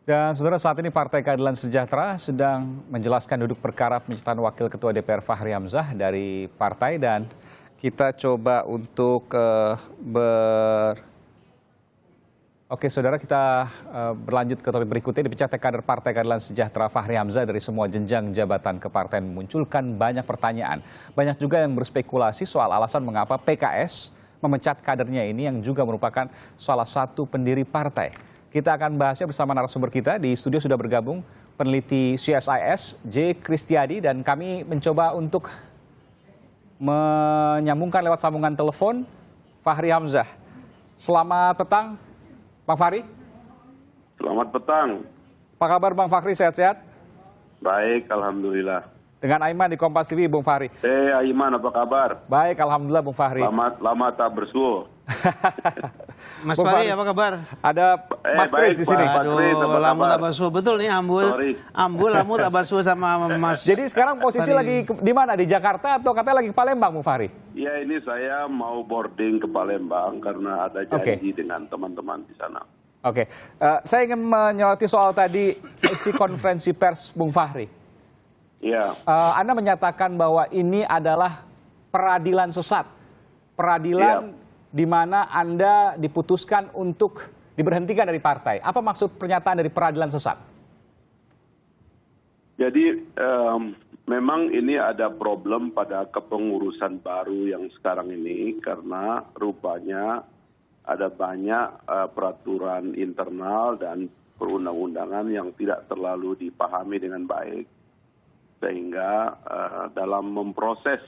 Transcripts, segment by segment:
Dan saudara, saat ini Partai Keadilan Sejahtera sedang menjelaskan duduk perkara pemencatan Wakil Ketua DPR Fachri Hamzah dari partai, dan kita coba untuk Oke saudara, kita berlanjut ke topik berikutnya. Dipecat kader Partai Keadilan Sejahtera Fachri Hamzah dari semua jenjang jabatan kepartaian memunculkan banyak pertanyaan. Banyak juga yang berspekulasi soal alasan mengapa PKS memecat kadernya ini yang juga merupakan salah satu pendiri partai. Kita akan bahasnya bersama narasumber kita. Di studio sudah bergabung peneliti CSIS, J. Kristiadi, dan kami mencoba untuk menyambungkan lewat sambungan telepon Fachri Hamzah. Selamat petang, Bang Fahri. Selamat petang. Apa kabar Bang Fachri, sehat-sehat? Baik, alhamdulillah. Dengan Aiman di Kompas TV, Bung Fahri. Aiman, apa kabar? Baik, alhamdulillah Bung Fahri. Lama tak bersuah. Mas Fahri, apa kabar? Ada Mas Kris di sini. Aduh, lama tak basuh. Betul nih, Ambul, lama tak basuh sama Mas. Jadi sekarang posisi lagi di mana? Di Jakarta atau katanya lagi ke Palembang, Bung Fahri? Ya, ini saya mau boarding ke Palembang karena ada janji dengan teman-teman di sana. Oke, saya ingin menyoroti soal tadi isi konferensi pers Bung Fahri. Ya. Anda menyatakan bahwa ini adalah peradilan sesat. Peradilan di mana Anda diputuskan untuk diberhentikan dari partai. Apa maksud pernyataan dari peradilan sesat? Jadi memang ini ada problem pada kepengurusan baru yang sekarang ini karena rupanya ada banyak peraturan internal dan perundang-undangan yang tidak terlalu dipahami dengan baik. Sehingga dalam memproses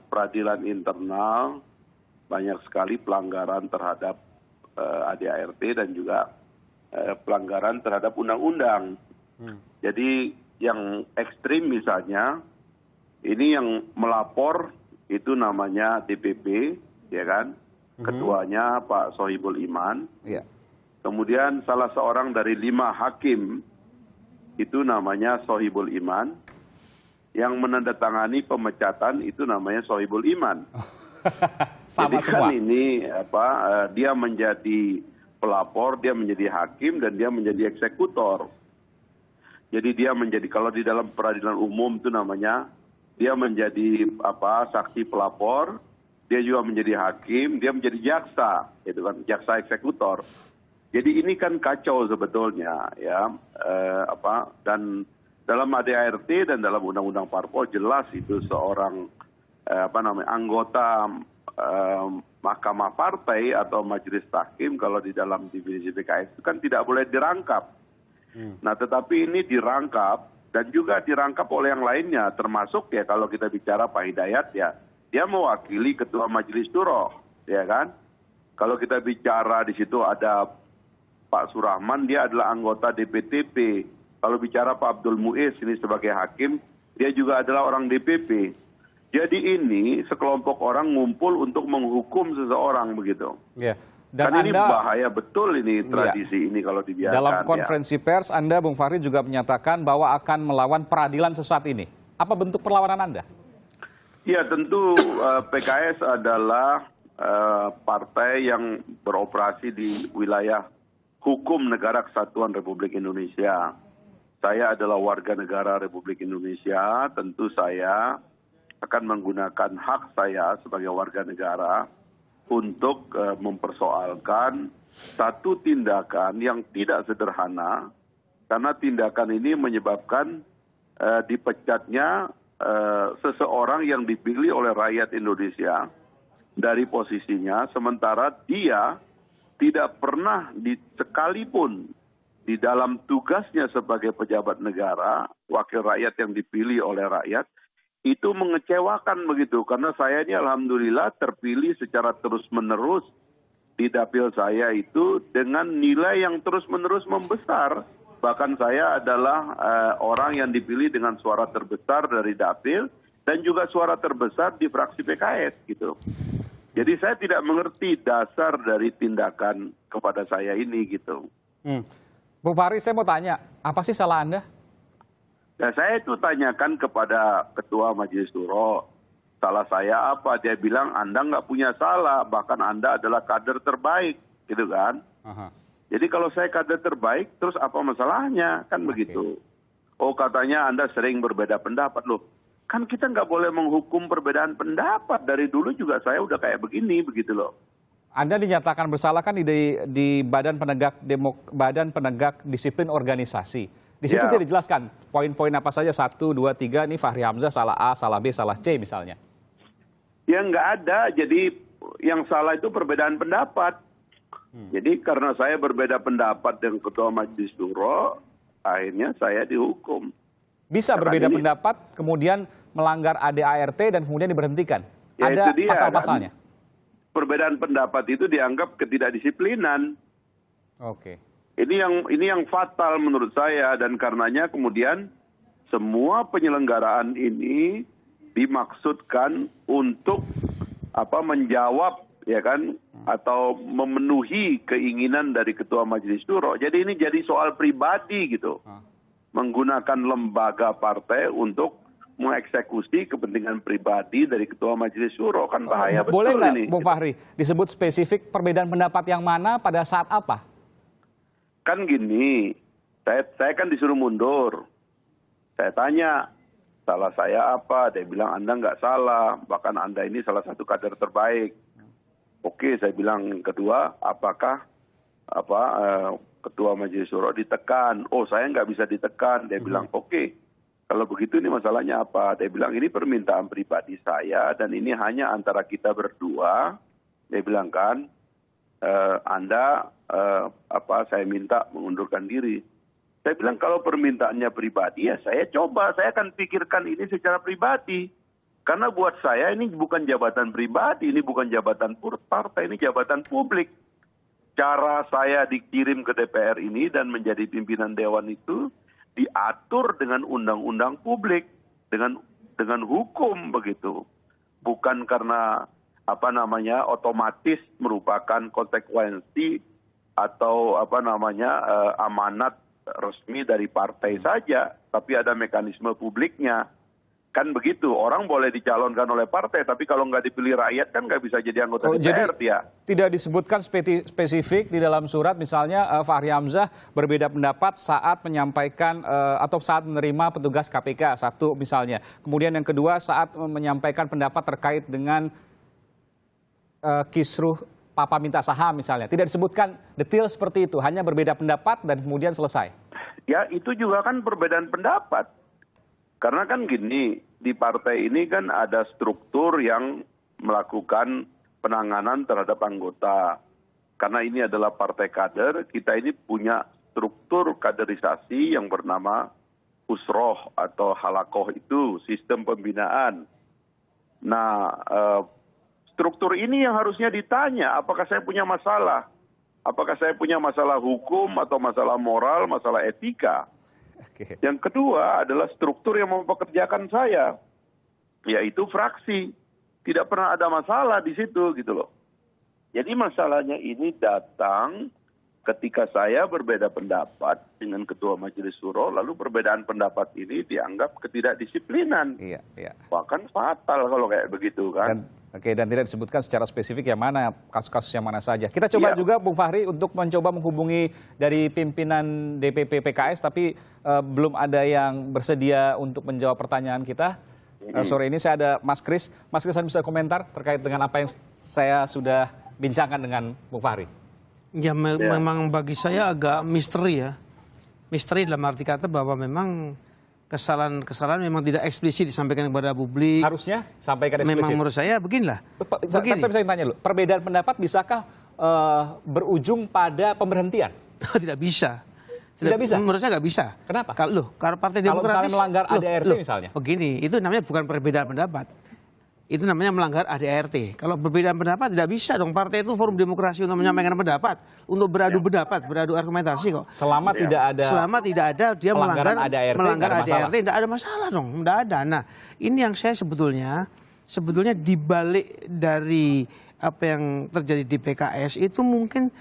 peradilan internal banyak sekali pelanggaran terhadap ADART dan juga pelanggaran terhadap undang-undang. Jadi yang ekstrim misalnya ini yang melapor itu namanya DPP, ya kan? Ketuanya Pak Sohibul Iman. Kemudian salah seorang dari 5 hakim itu namanya Sohibul Iman, yang menandatangani pemecatan itu namanya Sohibul Iman. Sama jadi semua. Kan ini dia menjadi pelapor, dia menjadi hakim, dan dia menjadi eksekutor. Jadi dia menjadi, kalau di dalam peradilan umum itu namanya dia menjadi saksi pelapor, dia juga menjadi hakim, dia menjadi jaksa, itu kan jaksa eksekutor. Jadi ini kan kacau sebetulnya, ya, dan dalam ADART dan dalam Undang-Undang Parpol jelas itu seorang anggota Mahkamah Partai atau Majelis Tahkim kalau di dalam divisi PKS itu kan tidak boleh dirangkap. Nah, tetapi ini dirangkap dan juga dirangkap oleh yang lainnya, termasuk ya kalau kita bicara Pak Hidayat, ya dia mewakili Ketua Majelis Syuro, ya kan? Kalau kita bicara di situ ada Pak Surahman, dia adalah anggota DPTP. Kalau bicara Pak Abdul Muiz ini sebagai hakim, dia juga adalah orang DPP. Jadi ini sekelompok orang ngumpul untuk menghukum seseorang begitu. Ya. Dan kan ini Anda, bahaya betul ini tradisi ini kalau dibiarkan. Dalam konferensi pers Anda, Bung Fahri, juga menyatakan bahwa akan melawan peradilan sesat ini. Apa bentuk perlawanan Anda? Ya, tentu PKS adalah partai yang beroperasi di wilayah hukum Negara Kesatuan Republik Indonesia. Saya adalah warga negara Republik Indonesia, tentu saya akan menggunakan hak saya sebagai warga negara untuk mempersoalkan satu tindakan yang tidak sederhana, karena tindakan ini menyebabkan dipecatnya seseorang yang dipilih oleh rakyat Indonesia dari posisinya, sementara dia tidak pernah sekalipun di dalam tugasnya sebagai pejabat negara, wakil rakyat yang dipilih oleh rakyat, itu mengecewakan begitu. Karena saya ini alhamdulillah terpilih secara terus-menerus di dapil saya itu dengan nilai yang terus-menerus membesar. Bahkan saya adalah orang yang dipilih dengan suara terbesar dari dapil dan juga suara terbesar di fraksi PKS gitu. Jadi saya tidak mengerti dasar dari tindakan kepada saya ini gitu. Bung Fahri, saya mau tanya, apa sih salah Anda? Ya, saya itu tanyakan kepada Ketua Majelis Syuro, salah saya apa? Dia bilang Anda nggak punya salah, bahkan Anda adalah kader terbaik, gitu kan? Jadi kalau saya kader terbaik, terus apa masalahnya? Kan begitu. Oh katanya Anda sering berbeda pendapat. Loh, kan kita nggak boleh menghukum perbedaan pendapat. Dari dulu juga saya udah kayak begini, begitu loh. Anda dinyatakan bersalah kan di Badan Penegak Disiplin Organisasi. Di situ Ya. tidak dijelaskan poin-poin apa saja, 1, 2, 3, ini Fahri Hamzah salah A, salah B, salah C misalnya. Ya nggak ada. Jadi yang salah itu perbedaan pendapat. Jadi karena saya berbeda pendapat dengan Ketua Majelis Syuro, akhirnya saya dihukum. Bisa Karena berbeda ini- pendapat, kemudian melanggar ADART dan kemudian diberhentikan. Ya, Ada itu dia, pasal-pasalnya. Perbedaan pendapat itu dianggap ketidakdisiplinan. Oke. Ini yang fatal menurut saya, dan karenanya kemudian semua penyelenggaraan ini dimaksudkan untuk menjawab, ya kan, atau memenuhi keinginan dari Ketua Majelis Syuro. Jadi ini jadi soal pribadi gitu. Menggunakan lembaga partai untuk mengeksekusi kepentingan pribadi dari Ketua Majelis Syuro, kan bahaya betul Boleh nggak, ini. Bung Fahri, disebut spesifik perbedaan pendapat yang mana pada saat apa? Kan gini, saya kan disuruh mundur. Saya tanya, salah saya apa? Dia bilang Anda nggak salah, bahkan Anda ini salah satu kader terbaik. Oke, saya bilang kedua, apakah Ketua Majelis Syuro ditekan? Oh, saya nggak bisa ditekan. Dia bilang, oke, kalau begitu ini masalahnya apa? Dia bilang ini permintaan pribadi saya dan ini hanya antara kita berdua. Dia bilang kan, Anda saya minta mengundurkan diri. Saya bilang kalau permintaannya pribadi ya saya coba, saya akan pikirkan ini secara pribadi. Karena buat saya ini bukan jabatan pribadi, ini bukan jabatan partai, ini jabatan publik. Cara saya dikirim ke DPR ini dan menjadi pimpinan dewan itu diatur dengan undang-undang publik, dengan hukum begitu. Bukan karena otomatis merupakan konsekuensi atau amanat resmi dari partai saja, tapi ada mekanisme publiknya. Kan begitu, orang boleh dicalonkan oleh partai, tapi kalau nggak dipilih rakyat kan nggak bisa jadi anggota DPR dia. Tidak disebutkan spesifik di dalam surat, misalnya Fahri Hamzah berbeda pendapat saat menyampaikan atau saat menerima petugas KPK, satu misalnya. Kemudian yang kedua saat menyampaikan pendapat terkait dengan kisruh Papa minta saham misalnya. Tidak disebutkan detail seperti itu, hanya berbeda pendapat dan kemudian selesai. Ya itu juga kan perbedaan pendapat. Karena kan gini, di partai ini kan ada struktur yang melakukan penanganan terhadap anggota. Karena ini adalah partai kader, kita ini punya struktur kaderisasi yang bernama usroh atau halakoh itu, sistem pembinaan. Nah, struktur ini yang harusnya ditanya, apakah saya punya masalah? Apakah saya punya masalah hukum atau masalah moral, masalah etika? Yang kedua adalah struktur yang mempekerjakan saya, yaitu fraksi. Tidak pernah ada masalah di situ gitu loh. Jadi masalahnya ini datang ketika saya berbeda pendapat dengan Ketua Majelis Syuro, lalu perbedaan pendapat ini dianggap ketidakdisiplinan. Iya. Bahkan fatal kalau kayak begitu kan. Dan tidak disebutkan secara spesifik yang mana, kasus-kasus yang mana saja. Kita coba juga Bung Fahri untuk mencoba menghubungi dari pimpinan DPP PKS, tapi belum ada yang bersedia untuk menjawab pertanyaan kita. Sore ini saya ada Mas Kris. Mas Kris, bisa komentar terkait dengan apa yang saya sudah bincangkan dengan Bung Fahri? Ya, memang bagi saya agak misteri ya. Misteri dalam arti kata bahwa memang kesalahan memang tidak eksplisit disampaikan kepada publik. Harusnya sampaikan eksplisit. Memang menurut saya beginilah. Saya bisa tanya dulu, perbedaan pendapat bisakah berujung pada pemberhentian? Tidak bisa. Tidak bisa? Menurut saya nggak bisa. Kenapa? Kalau Partai Kalau Demokratis misalnya melanggar ADART misalnya? Begini, itu namanya bukan perbedaan pendapat. Itu namanya melanggar ADART. Kalau perbedaan pendapat tidak bisa dong. Partai itu forum demokrasi untuk menyampaikan pendapat, untuk beradu pendapat, beradu argumentasi kok. Selama tidak ada dia melanggar ADART, tidak tidak ada masalah dong, tidak ada. Nah, ini yang saya sebetulnya dibalik dari apa yang terjadi di PKS itu mungkin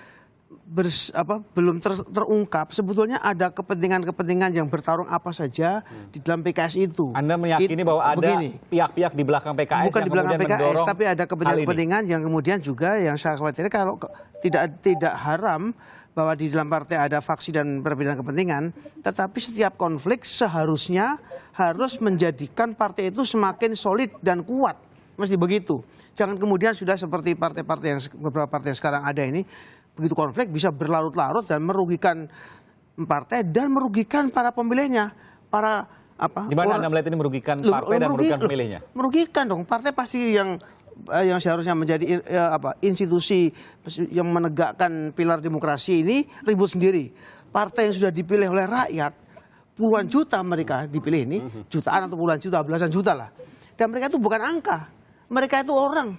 belum terungkap. Sebetulnya ada kepentingan-kepentingan yang bertarung apa saja di dalam PKS itu. Anda meyakini bahwa ada pihak-pihak di belakang PKS bukan yang di belakang PKS, tapi ada kepentingan-kepentingan yang kemudian juga yang saya khawatirkan kalau tidak haram bahwa di dalam partai ada faksi dan perbedaan kepentingan, tetapi setiap konflik seharusnya harus menjadikan partai itu semakin solid dan kuat. Mesti begitu. Jangan kemudian sudah seperti partai-partai yang beberapa partai yang sekarang ada ini, begitu konflik bisa berlarut-larut dan merugikan partai dan merugikan para pemilihnya, para apa? Gimana Anda melihat ini merugikan partai dan merugikan pemilihnya? Merugikan dong. Partai pasti yang seharusnya menjadi institusi yang menegakkan pilar demokrasi ini ribut sendiri. Partai yang sudah dipilih oleh rakyat, puluhan juta mereka dipilih ini, jutaan atau puluhan juta, belasan juta lah. Dan mereka itu bukan angka, mereka itu orang.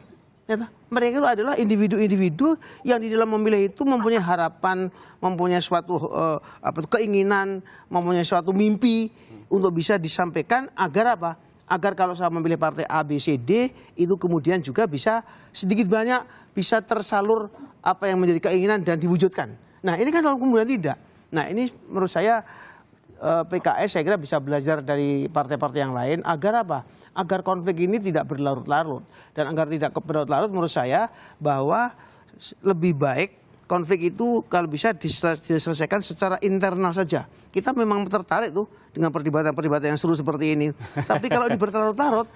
Mereka itu adalah individu-individu yang di dalam memilih itu mempunyai harapan, mempunyai suatu keinginan, mempunyai suatu mimpi untuk bisa disampaikan agar apa? Agar kalau saya memilih partai A, B, C, D, itu kemudian juga bisa sedikit banyak bisa tersalur apa yang menjadi keinginan dan diwujudkan. Nah ini kan kalau kemudian tidak. Nah ini menurut saya PKS saya kira bisa belajar dari partai-partai yang lain agar apa? Agar konflik ini tidak berlarut-larut. Dan agar tidak berlarut-larut menurut saya bahwa lebih baik konflik itu kalau bisa diselesaikan secara internal saja. Kita memang tertarik tuh dengan perdebatan-perdebatan yang seru seperti ini. Tapi kalau berlarut-larut,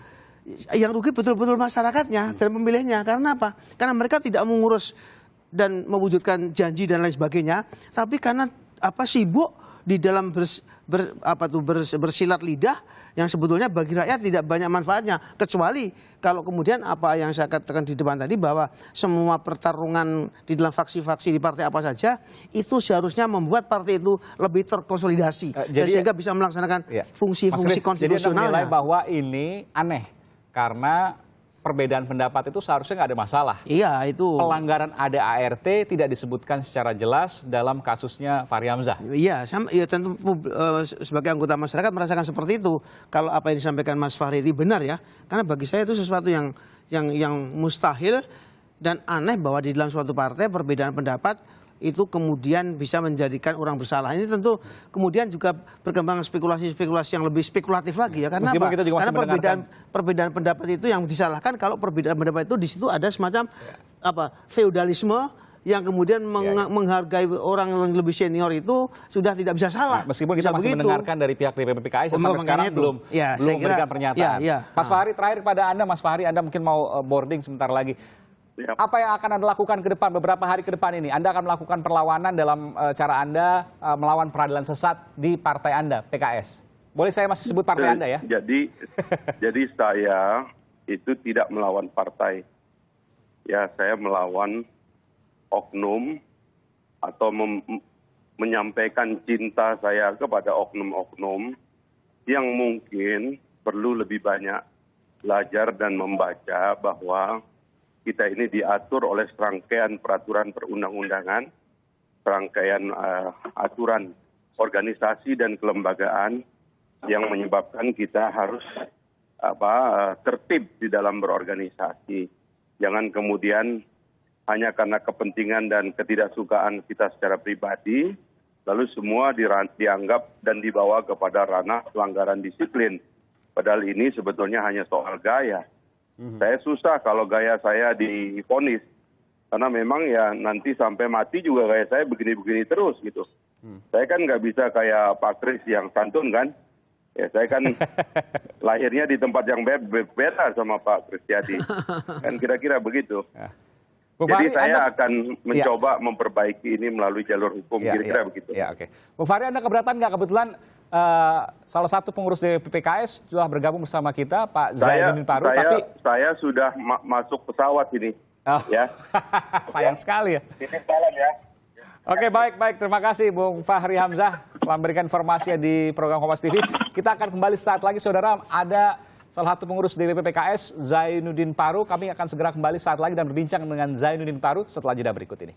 yang rugi betul-betul masyarakatnya dan pemilihnya. Karena apa? Karena mereka tidak mengurus dan mewujudkan janji dan lain sebagainya. Tapi karena sibuk di dalam bersilat lidah yang sebetulnya bagi rakyat tidak banyak manfaatnya, kecuali kalau kemudian apa yang saya katakan di depan tadi bahwa semua pertarungan di dalam faksi-faksi di partai apa saja itu seharusnya membuat partai itu lebih terkonsolidasi sehingga bisa melaksanakan fungsi-fungsi konstitusionalnya. Jadi Anda menilai bahwa ini aneh karena perbedaan pendapat itu seharusnya nggak ada masalah. Iya, itu. Pelanggaran ADART tidak disebutkan secara jelas dalam kasusnya Fahri Hamzah. Iya, tentu sebagai anggota masyarakat merasakan seperti itu. Kalau apa yang disampaikan Mas Fahri itu benar ya. Karena bagi saya itu sesuatu yang mustahil dan aneh bahwa di dalam suatu partai perbedaan pendapat itu kemudian bisa menjadikan orang bersalah. Ini tentu kemudian juga berkembang spekulasi-spekulasi yang lebih spekulatif lagi ya. Karena apa? Karena perbedaan pendapat itu yang disalahkan kalau perbedaan pendapat itu di situ ada semacam feudalisme yang kemudian menghargai orang yang lebih senior itu sudah tidak bisa salah. Nah, meskipun kita masih mendengarkan dari pihak DPP PKS sampai sekarang belum memberikan pernyataan. Mas Fahri, terakhir pada Anda, Mas Fahri, Anda mungkin mau boarding sebentar lagi. Apa yang akan Anda lakukan ke depan, beberapa hari ke depan ini? Anda akan melakukan perlawanan dalam cara Anda melawan peradilan sesat di partai Anda, PKS. Boleh saya masih sebut partai Anda ya? Jadi saya itu tidak melawan partai. Ya, saya melawan oknum atau menyampaikan cinta saya kepada oknum-oknum yang mungkin perlu lebih banyak belajar dan membaca bahwa kita ini diatur oleh serangkaian peraturan perundang-undangan, serangkaian aturan organisasi dan kelembagaan yang menyebabkan kita harus tertib di dalam berorganisasi. Jangan kemudian hanya karena kepentingan dan ketidaksukaan kita secara pribadi, lalu semua dianggap dan dibawa kepada ranah pelanggaran disiplin. Padahal ini sebetulnya hanya soal gaya. Saya susah kalau gaya saya divonis. Karena memang ya nanti sampai mati juga gaya saya begini-begini terus gitu. Saya kan nggak bisa kayak Pak Kris yang santun kan. Ya saya kan lahirnya di tempat yang beda sama Pak Kristiadi. Kan kira-kira begitu. Jadi saya akan mencoba memperbaiki ini melalui jalur hukum, kira-kira begitu. Ya, oke. Bung Fahri, Anda keberatan nggak kebetulan salah satu pengurus DPP PKS sudah bergabung bersama kita, Pak Zainuddin Paru. Saya sudah masuk pesawat ini. Ya. Sayang sekali ya. Ini salam ya. Oke, baik. Terima kasih Bung Fahri Hamzah telah memberikan informasi di program Kompas TV. Kita akan kembali saat lagi, saudara. Ada salah satu pengurus DPP PKS, Zainuddin Paru. Kami akan segera kembali saat lagi dan berbincang dengan Zainuddin Paru setelah jeda berikut ini.